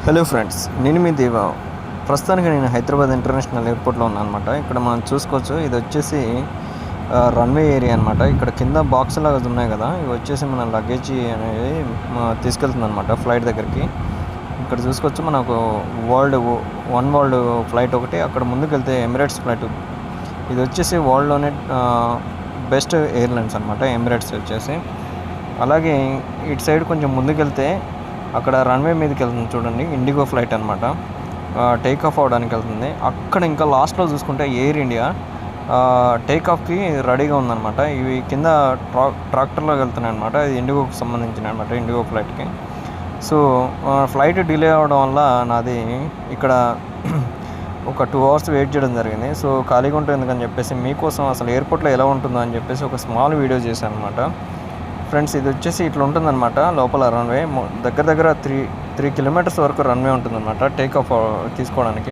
Hello friends, నేను మీ దేవా. ప్రస్తుతానికి నేను హైదరాబాద్ ఇంటర్నేషనల్ ఎయిర్పోర్ట్లో ఉన్నాను అనమాట. ఇక్కడ మనం చూసుకోవచ్చు, ఇది వచ్చేసి రన్వే ఏరియా అనమాట. ఇక్కడ కింద బాక్స్ లాగా ఉన్నాయి కదా, ఇవి వచ్చేసి మన లగేజ్ అనేది తీసుకెళ్తుంది అనమాట ఫ్లైట్ దగ్గరికి. ఇక్కడ చూసుకోవచ్చు, మనకు వరల్డ్ ఫ్లైట్ ఒకటి, అక్కడ ముందుకు వెళ్తే ఎమిరేట్స్ ఫ్లైట్. ఇది వచ్చేసి వరల్డ్లోనే బెస్ట్ ఎయిర్లైన్స్ అనమాట ఎమిరేట్స్ వచ్చేసి. అలాగే ఇటు సైడ్ కొంచెం ముందుకెళ్తే అక్కడ రన్వే మీదకి వెళ్తుంది చూడండి, ఇండిగో ఫ్లైట్ అనమాట. టేక్ ఆఫ్ అవ్వడానికి వెళ్తుంది. అక్కడ ఇంకా లాస్ట్లో చూసుకుంటే ఎయిర్ ఇండియా టేక్ ఆఫ్కి రెడీగా ఉందన్నమాట. ఇవి కింద ట్రాక్టర్లో వెళ్తున్నాయి అనమాట. ఇది ఇండిగోకి సంబంధించిన అనమాట, ఇండిగో ఫ్లైట్కి. సో ఫ్లైట్ డిలే అవ్వడం వల్ల నాది ఇక్కడ ఒక 2 hours వెయిట్ చేయడం జరిగింది. సో ఖాళీగా ఉంటుంది ఎందుకని చెప్పేసి మీకోసం అసలు ఎయిర్పోర్ట్లో ఎలా ఉంటుందో అని చెప్పేసి ఒక స్మాల్ వీడియో చేశాను అనమాట. ఫ్రెండ్స్, ఇది వచ్చేసి ఇట్లా ఉంటుందన్నమాట. లోపల రన్వే దగ్గర 3 kilometers వరకు రన్వే ఉంటుందన్నమాట టేక్ ఆఫ్ తీసుకోవడానికి.